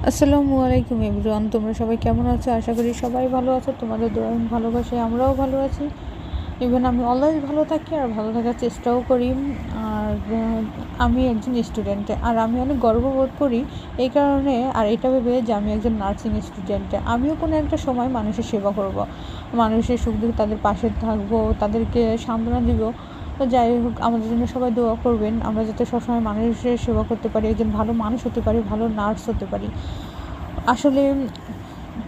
আসসালামু আলাইকুম এভরিওয়ান, তোমরা সবাই কেমন আছো? আশা করি সবাই ভালো আছো। তোমাদের দোয়া এবং ভালোবাসায় আমরাও ভালো আছি। ইভেন আমি অলওয়েজ ভালো থাকি আর ভালো থাকার চেষ্টাও করি। আর আমি একজন স্টুডেন্ট, আর আমি অনেক গর্ববোধ করি এই কারণে, আর এটা ভেবে যে আমি একজন নার্সিং স্টুডেন্ট। আমিও কোনো একটা সময় মানুষের সেবা করব, মানুষের সুখ দুঃখ তাদের পাশে থাকবো, তাদেরকে সান্ত্বনা দিব। তো যাই হোক, আমাদের জন্য সবাই দোয়া করবেন, আমরা যাতে সবসময় মানুষের সেবা করতে পারি, একজন ভালো মানুষ হতে পারি, ভালো নার্স হতে পারি। আসলে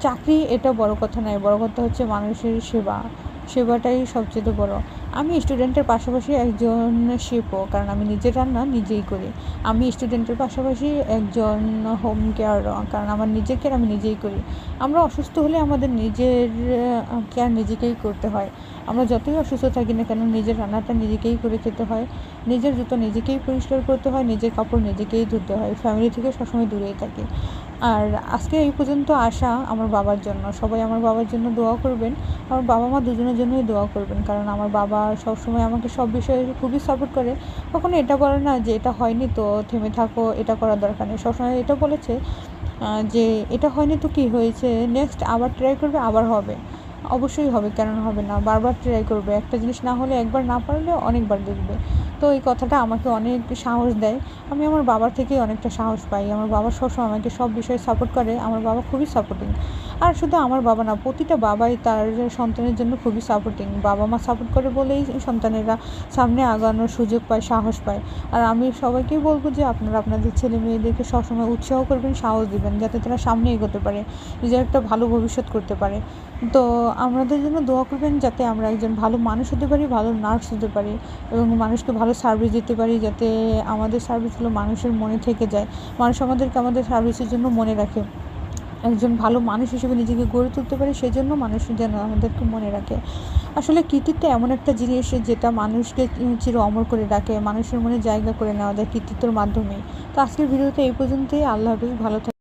চাকরি এটা বড় কথা নয়, বড় কথা হচ্ছে মানুষের সেবাটাই সবচেয়ে বড়। আমি স্টুডেন্টের পাশাপাশি একজন শেফও, কারণ আমি নিজের রান্না নিজেই করি। আমি স্টুডেন্টের পাশাপাশি একজন হোম কেয়ার, কারণ আমার নিজের কেয়ার আমি নিজেই করি। আমরা অসুস্থ হলে আমাদের নিজের কেয়ার নিজেকেই করতে হয়। আমরা যতই অসুস্থ থাকি না কেন, নিজের রান্নাটা নিজেকেই করে খেতে হয়, নিজের জুতো নিজেকেই পরিষ্কার করতে হয়, নিজের কাপড় নিজেকেই ধুতে হয়। ফ্যামিলি থেকে সবসময় দূরেই থাকি। আর আজকে এই পর্যন্ত আসা আমার বাবার জন্য, সবাই আমার বাবার জন্য দোয়া করবেন। আমার বাবা মা দুজনের জন্যই দোয়া করবেন, কারণ আমার বাবা সবসময় আমাকে সব বিষয়ে খুবই সাপোর্ট করে। কখনো এটা বলে না যে এটা হয়নি তো থেমে থাকো, এটা করার দরকার নেই। সবসময় এটা বলেছে যে এটা হয়নি তো কী হয়েছে, নেক্সট আবার ট্রাই করবে, আবার হবে, অবশ্যই হবে, কেন হবে না, বারবার ট্রাই করবে। একটা জিনিস না হলে একবার, না পারলে অনেকবার দেখবে। তো এই কথাটা আমাকে অনেক সাহস দেয়। আমি আমার বাবার থেকেই অনেকটা সাহস পাই। আমার বাবা সবসময় আমাকে সব বিষয়ে সাপোর্ট করে। আমার বাবা খুবই সাপোর্টিং। আর শুধু আমার বাবা না, প্রতিটা বাবাই তার সন্তানের জন্য খুবই সাপোর্টিং। বাবা মা সাপোর্ট করে বলেই সন্তানেরা সামনে আগানোর সুযোগ পায়, সাহস পায়। আর আমি সবাইকেই বলবো যে আপনারা আপনাদের ছেলে মেয়েদেরকে সবসময় উৎসাহ করবেন, সাহস দিবেন, যাতে তারা সামনে এগোতে পারে, নিজের একটা ভালো ভবিষ্যৎ করতে পারে। তো আমাদের জন্য দোয়া করবেন, যাতে আমরা একজন ভালো মানুষ হতে পারি, ভালো নার্স হতে পারি, এবং মানুষকে ভালো সার্ভিস দিতে পারি, যাতে আমাদের সার্ভিসগুলো মানুষের মনে থেকে যায়, মানুষ আমাদেরকে আমাদের সার্ভিসের জন্য মনে রাখে। একজন ভালো মানুষ হিসেবে নিজেকে গড়ে তুলতে পারি, সেজন্য মানুষ যেন আমাদেরকে মনে রাখে। আসলে কৃতিত্ব এমন একটা জিনিস যেটা মানুষকে চির অমর করে রাখে, মানুষের মনে জায়গা করে নেওয়া যায় কৃতিত্বের মাধ্যমে। তো আজকের ভিডিওতে এই পর্যন্তই। আল্লাহ হাফিজ, ভালো থাকবেন।